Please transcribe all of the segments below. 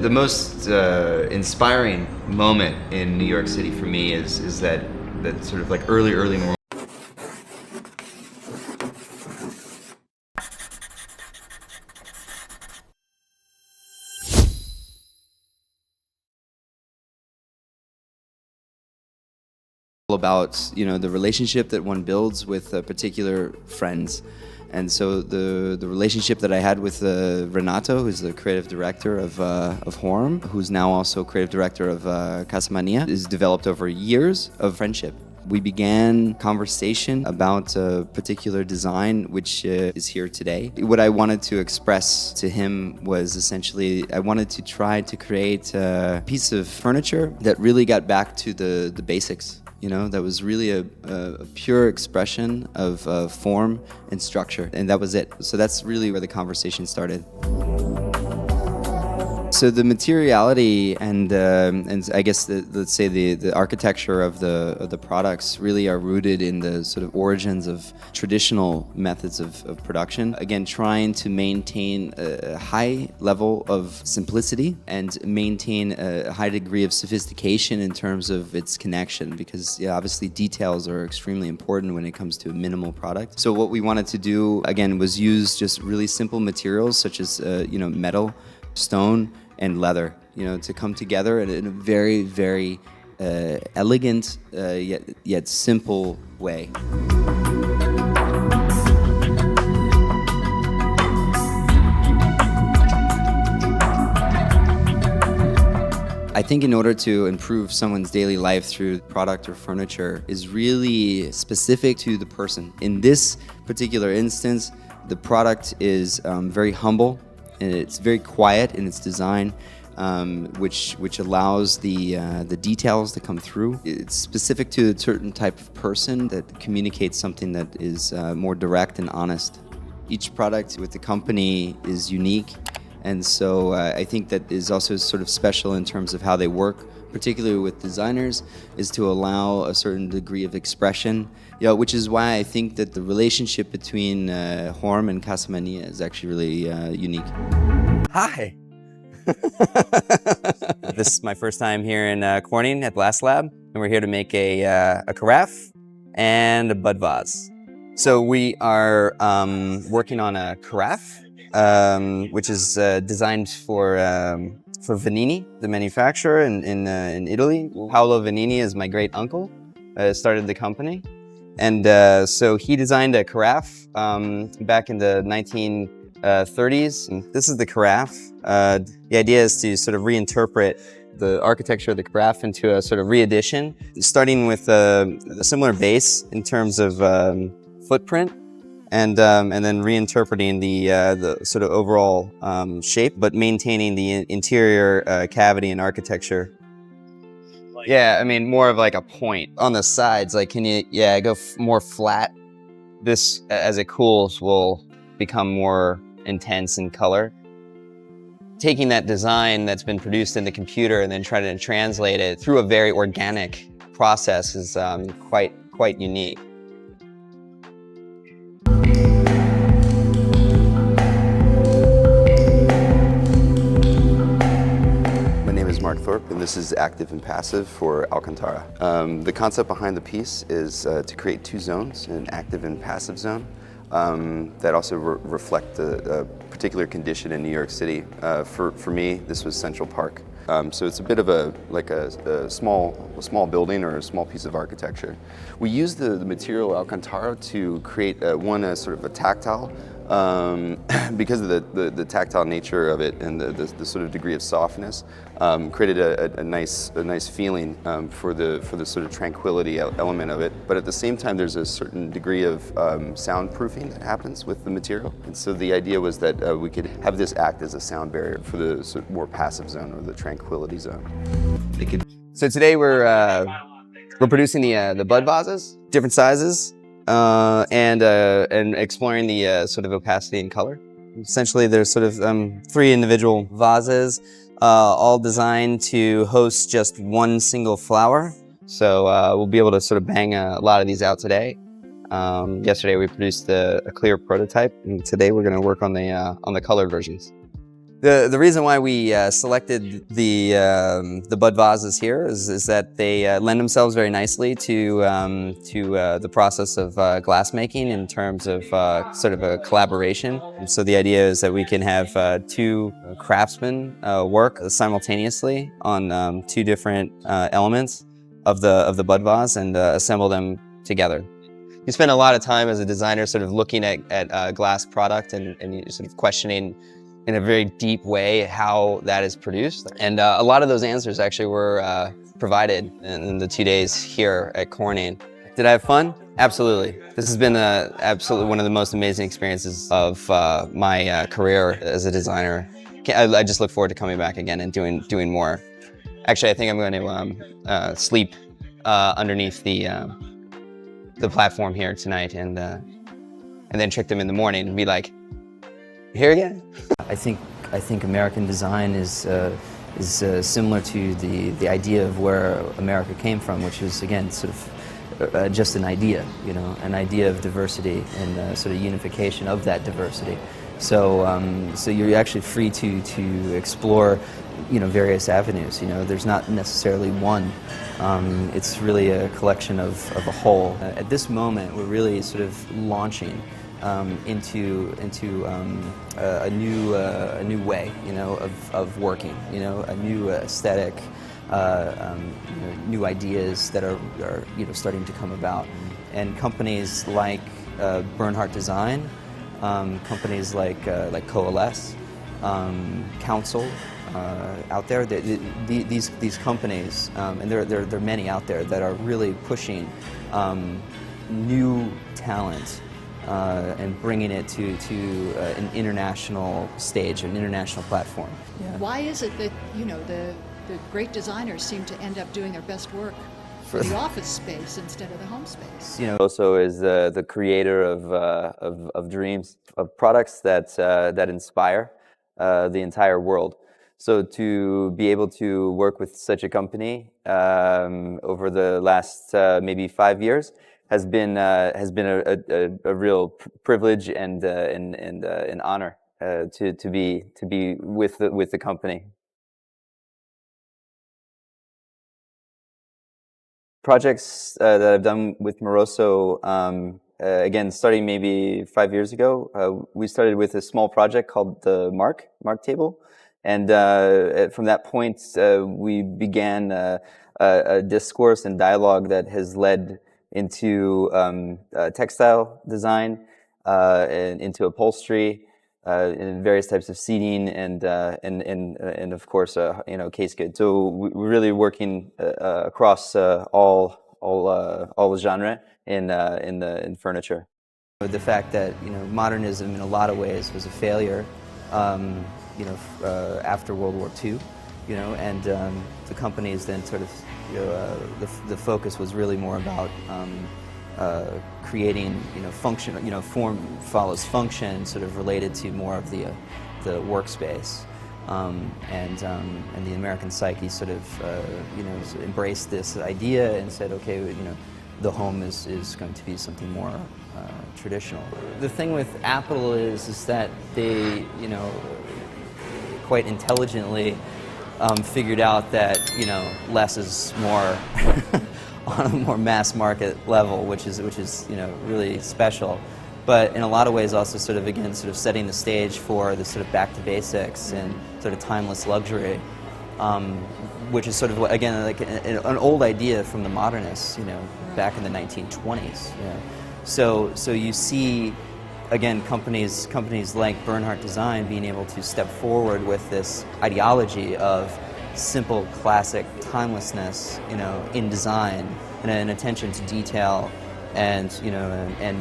The most inspiring moment in New York City for me is that sort of like early morning. About, you know, the relationship that one builds with particular friends. And so the relationship that I had with Renato, who's the creative director of Horm, who's now also creative director of Casa Mania, is developed over years of friendship. We began conversation about a particular design, which is here today. What I wanted to express to him was essentially, I wanted to try to create a piece of furniture that really got back to the basics. You know, that was really a pure expression of form and structure, and that was it. So that's really where the conversation started. So the materiality and I guess let's say the architecture of the products really are rooted in the sort of origins of traditional methods of production. Again, trying to maintain a high level of simplicity and maintain a high degree of sophistication in terms of its connection, because yeah, obviously details are extremely important when it comes to a minimal product. So what we wanted to do again was use just really simple materials such as you know, metal, stone, and leather, you know, to come together in a very, very elegant yet simple way. I think in order to improve someone's daily life through product or furniture is really specific to the person. In this particular instance, the product is very humble, and it's very quiet in its design, which allows the details to come through. It's specific to a certain type of person that communicates something that is more direct and honest. Each product with the company is unique, and so I think that is also sort of special in terms of how they work, particularly with designers, is to allow a certain degree of expression, you know, which is why I think that the relationship between Horm and Casa Mania is actually really unique. Hi! This is my first time here in Corning at Glass Lab, and we're here to make a carafe and a bud vase. So we are working on a carafe, which is designed for Vanini, the manufacturer in Italy. Paolo Vanini is my great uncle, started the company. And so he designed a carafe back in the 1930s. And this is the carafe. The idea is to sort of reinterpret the architecture of the carafe into a sort of re-edition, starting with a similar base in terms of footprint, and then reinterpreting the sort of overall shape, but maintaining the interior cavity and architecture. Yeah, I mean, more of like a point on the sides. Like, can you, yeah, go more flat? This, as it cools, will become more intense in color. Taking that design that's been produced in the computer and then trying to translate it through a very organic process is quite unique. Marc Thorpe, and this is active and passive for Alcantara. The concept behind the piece is to create two zones, an active and passive zone, that also reflect a particular condition in New York City. For me, this was Central Park. So it's a bit of a small building or a small piece of architecture. We use the material Alcantara to create sort of a tactile, because of the tactile nature of it and the sort of degree of softness, created a nice feeling for the sort of tranquility element of it. But at the same time, there's a certain degree of soundproofing that happens with the material. And so the idea was that we could have this act as a sound barrier for the sort of more passive zone or the tranquility zone. So today we're producing the bud vases, different sizes. And exploring the sort of opacity and color. Essentially, there's sort of 3 individual vases, all designed to host just one single flower. So we'll be able to sort of bang a lot of these out today. Yesterday we produced a clear prototype, and today we're going to work on the colored versions. The reason why we selected the bud vases here is that they lend themselves very nicely to the process of glass making in terms of sort of a collaboration. So the idea is that we can have two craftsmen work simultaneously on two different elements of the bud vase and assemble them together. You spend a lot of time as a designer sort of looking at glass product and sort of questioning in a very deep way how that is produced. And a lot of those answers actually were provided in the 2 days here at Corning. Did I have fun? Absolutely. This has been absolutely one of the most amazing experiences of my career as a designer. I just look forward to coming back again and doing more. Actually, I think I'm going to sleep underneath the platform here tonight and then trick them in the morning and be like, here again? I think American design is similar to the idea of where America came from, which is again sort of just an idea, you know, an idea of diversity and sort of unification of that diversity. So so you're actually free to explore, you know, various avenues. You know, there's not necessarily one. It's really a collection of a whole. At this moment, we're really sort of launching into a new way, you know, of working, you know, a new aesthetic, you know, new ideas that are you know starting to come about, and companies like Bernhardt Design, companies like Coalesce, Council. Out there, these companies, and there are many out there that are really pushing new talent and bringing it to an international stage, an international platform. Yeah. Why is it that, you know, the great designers seem to end up doing their best work for the office space instead of the home space? You know, also is the creator of dreams, of products that inspire the entire world. So to be able to work with such a company over the last maybe 5 years has been a real privilege and an honor to be with the company. Projects that I've done with Moroso, again, starting maybe 5 years ago, we started with a small project called the Marc table. And from that point, we began a discourse and dialogue that has led into textile design, and into upholstery, in various types of seating, and of course, you know, case goods. So we're really working across all genre in furniture. The fact that, you know, modernism in a lot of ways was a failure. You know, after World War II, you know, and the companies then sort of, you know, the focus was really more about creating, you know, function, you know, form follows function, sort of related to more of the workspace, and the American psyche sort of, you know, embraced this idea and said, okay, you know, the home is going to be something more traditional. The thing with Apple is that they, you know, quite intelligently figured out that, you know, less is more on a more mass market level, which is you know, really special. But in a lot of ways also sort of, again, sort of setting the stage for the sort of back to basics and sort of timeless luxury, which is sort of, again, like an old idea from the modernists, you know, back in the 1920s. You know. So you see, again, companies like Bernhardt Design being able to step forward with this ideology of simple, classic timelessness, you know, in design, and an attention to detail, and, you know, and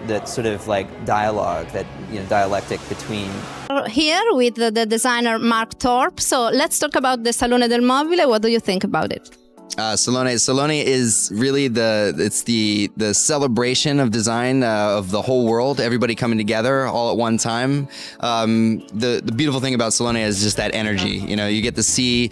that sort of like dialogue, that, you know, dialectic between. Here with the designer Marc Thorpe. So let's talk about the Salone del Mobile. What do you think about it? Salone is really the celebration of design of the whole world, everybody coming together all at one time. The beautiful thing about Salone is just that energy. You know, you get to see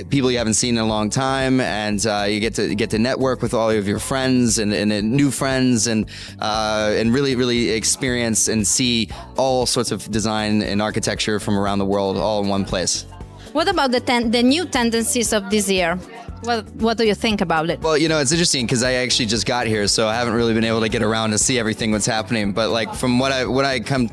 people you haven't seen in a long time, and you get to network with all of your friends and new friends, and really experience and see all sorts of design and architecture from around the world all in one place. What about the new tendencies of this year? What do you think about it? Well, you know, it's interesting because I actually just got here, so I haven't really been able to get around to see everything that's happening. But like from what I tend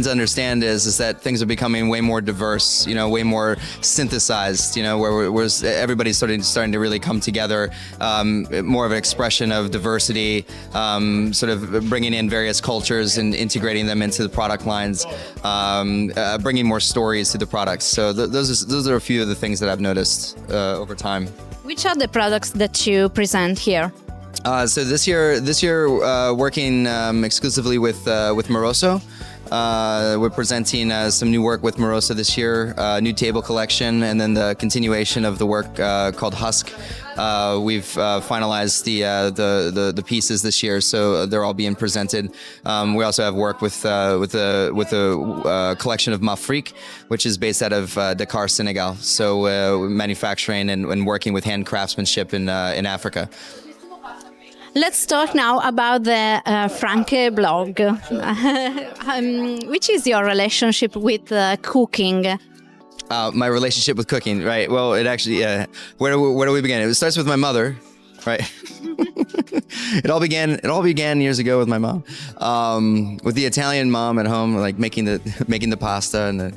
to understand is that things are becoming way more diverse, you know, way more synthesized, you know, where everybody's starting to really come together, more of an expression of diversity, sort of bringing in various cultures and integrating them into the product lines, bringing more stories to the products. So those are a few of the things that I've noticed over time. Which are the products that you present here? So this year, working exclusively with Moroso. We're presenting some new work with Moroso this year, new table collection, and then the continuation of the work called Husk. We've finalized the pieces this year, so they're all being presented. We also have work with a collection of Mafrique, which is based out of Dakar, Senegal. So manufacturing and working with hand craftsmanship in Africa. Let's talk now about the Franke blog. Which is your relationship with cooking? My relationship with cooking, right? Well, it actually, where do we begin? It starts with my mother, right? It all began years ago with my mom, with the Italian mom at home, like making the pasta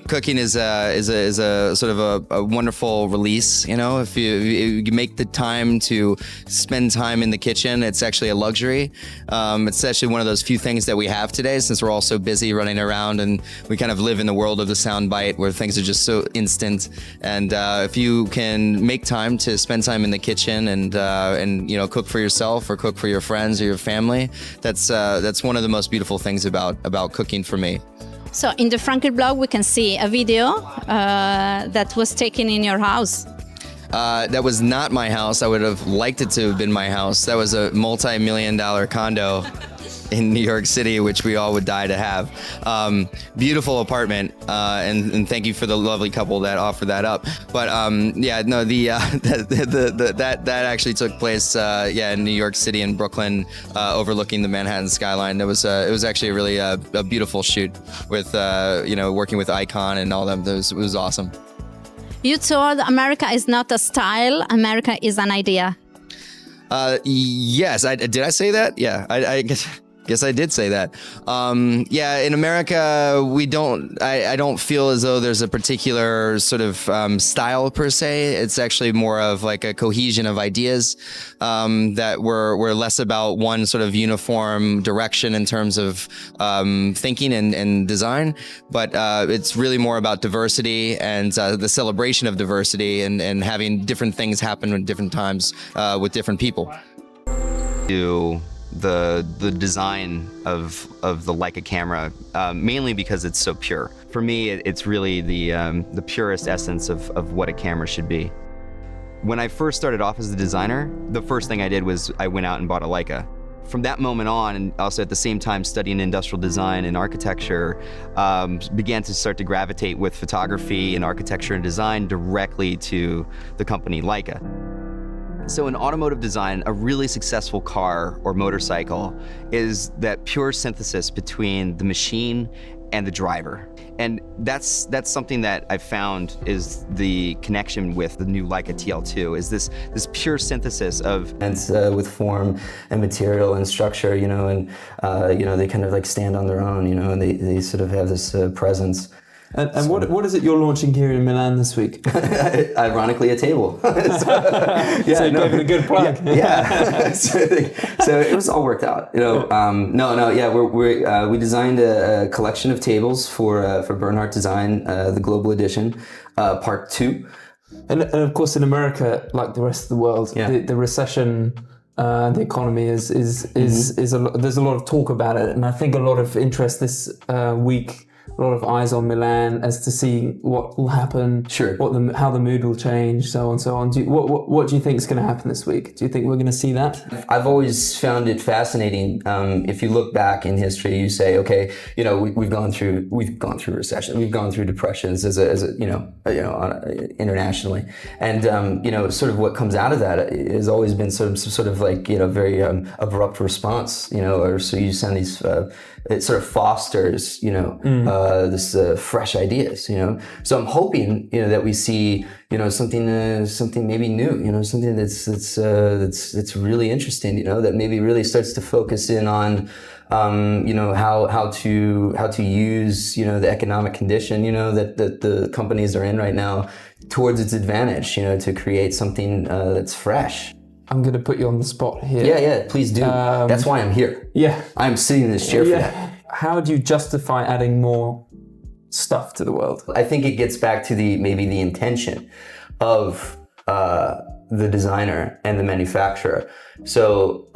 cooking is a sort of a wonderful release. You know, if you make the time to spend time in the kitchen, it's actually a luxury. It's actually one of those few things that we have today, since we're all so busy running around and we kind of live in the world of the soundbite where things are just so instant. And if you can make time to spend time in the kitchen and you know, cook for yourself or cook for your friends or your family, that's one of the most beautiful things about cooking for me. So in the Franke blog we can see a video that was taken in your house. That was not my house. I would have liked it to have been my house. That was a multi-million-dollar condo in New York City, which we all would die to have. Beautiful apartment, and thank you for the lovely couple that offered that up. But that actually took place, in New York City in Brooklyn, overlooking the Manhattan skyline. It was actually a really a beautiful shoot with working with Icon and all them. It was awesome. You told America is not a style, America is an idea. Yes, did I say that? Yeah, I guess I did say that. In America, I don't feel as though there's a particular sort of style per se. It's actually more of like a cohesion of ideas that we're less about one sort of uniform direction in terms of thinking and design, but it's really more about diversity and the celebration of diversity and having different things happen at different times with different people. The design of the Leica camera, mainly because it's so pure. For me, it's really the purest essence of what a camera should be. When I first started off as a designer, the first thing I did was I went out and bought a Leica. From that moment on, and also at the same time studying industrial design and architecture, began to start to gravitate with photography and architecture and design directly to the company Leica. So in automotive design, a really successful car or motorcycle is that pure synthesis between the machine and the driver. And that's something that I've found is the connection with the new Leica TL2, is this pure synthesis of... And with form and material and structure, you know, and they kind of like stand on their own, you know, and they sort of have this presence. And what is it you're launching here in Milan this week? Ironically, a table. So you gave it a good plug. Yeah. So it was all worked out. You know, we designed a collection of tables for Bernhardt Design, the Global Edition, Part 2. And of course, in America, like the rest of the world, the recession. The economy is there's a lot of talk about it, and I think a lot of interest this week a lot of eyes on Milan as to see what will happen, Sure. How the mood will change, so on and so on. What do you think is going to happen this week? Do you think we're going to see that? I've always found it fascinating. If you look back in history, you say, okay, we've gone through recession, we've gone through depressions internationally, and sort of what comes out of that has always been sort of like very abrupt response, or so you send these. It sort of fosters, this fresh ideas, So I'm hoping, that we see, something maybe new, something that's really interesting, that maybe really starts to focus in on, how to use, the economic condition, that the companies are in right now towards its advantage, to create something that's fresh. I'm going to put you on the spot here. Yeah, please do. That's why I'm here. Yeah. I'm sitting in this chair for that. How do you justify adding more stuff to the world? I think it gets back to maybe the intention of the designer and the manufacturer. So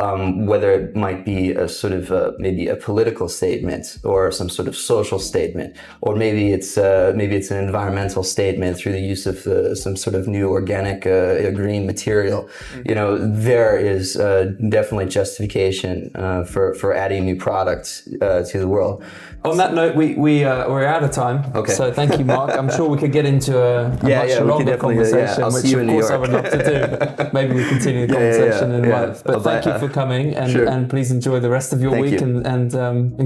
whether it might be a sort of maybe a political statement or some sort of social statement, or maybe it's an environmental statement through the use of some sort of new organic green material. There is definitely justification for adding new products to the world. On that note, we're out of time. Okay. So thank you, Marc. I'm sure we could get into a much longer conversation, I'll which see you of in New course I York. would love to do. Maybe we continue the conversation in life. But thank you for coming, and please enjoy the rest of your week, you. and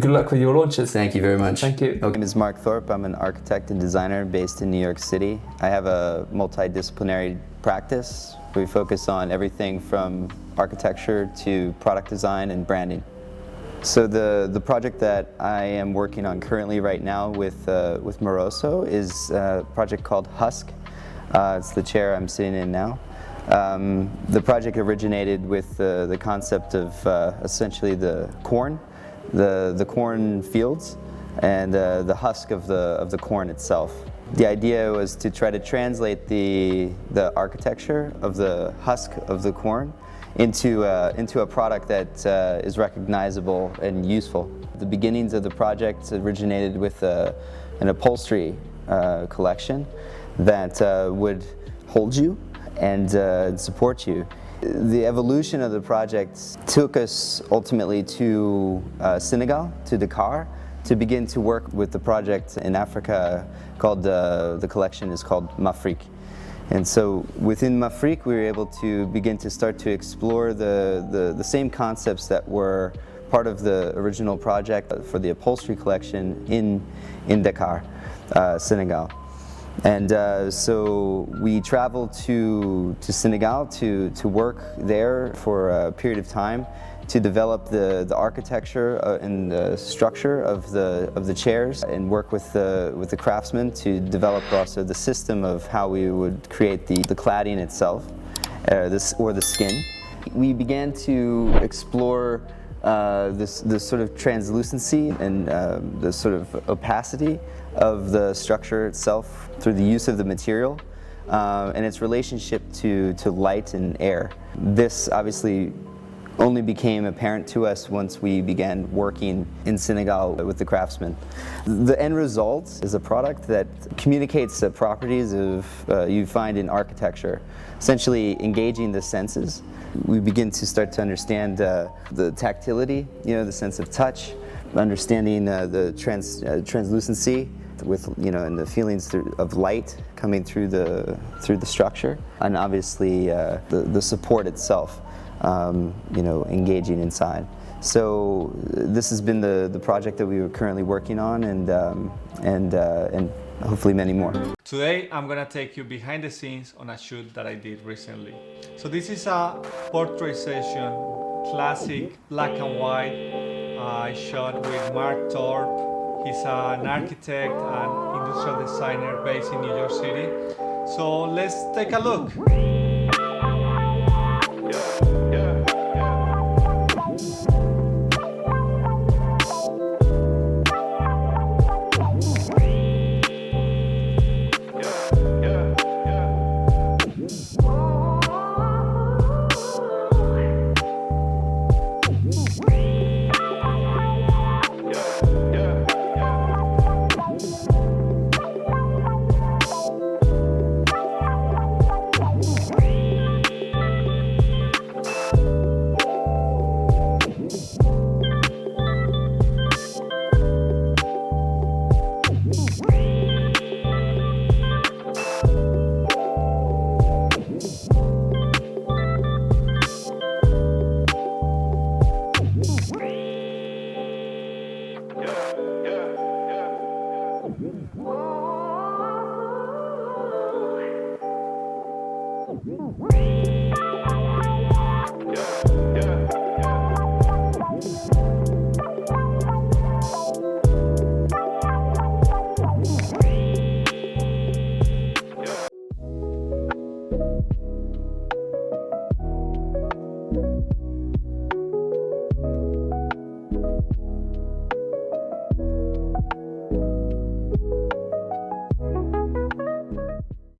good luck with your launches. Thank you very much. Thank you. My name is Marc Thorpe. I'm an architect and designer based in New York City. I have a multidisciplinary practice. We focus on everything from architecture to product design and branding. So the project that I am working on currently right now with Moroso is a project called Husk. It's the chair I'm sitting in now. The project originated with the concept of essentially the corn, the corn fields, and the husk of the corn itself. The idea was to try to translate the architecture of the husk of the corn into a product that is recognizable and useful. The beginnings of the project originated with an upholstery collection that would hold you and support you. The evolution of the project took us ultimately to Senegal, to Dakar, to begin to work with the project in Africa called, the collection is called Mafrique. And so within Mafrique, we were able to begin to start to explore the same concepts that were part of the original project for the upholstery collection in Dakar, Senegal. And so we traveled to Senegal to work there for a period of time to develop the architecture and the structure of the chairs, and work with the craftsmen to develop also the system of how we would create the cladding itself, or the skin. We began to explore this sort of translucency and the sort of opacity of the structure itself through the use of the material and its relationship to light and air. This obviously only became apparent to us once we began working in Senegal with the craftsmen. The end result is a product that communicates the properties of you find in architecture, essentially engaging the senses. We begin to start to understand the tactility, the sense of touch, understanding the translucency with and the feelings of light coming through the structure, and obviously the support itself. Engaging inside. So this has been the project that we were currently working on, and hopefully many more. Today I'm gonna take you behind the scenes on a shoot that I did recently. So this is a portrait session, classic black and white. I shot with Marc Thorpe. He's an architect and industrial designer based in New York City. So let's take a look. you.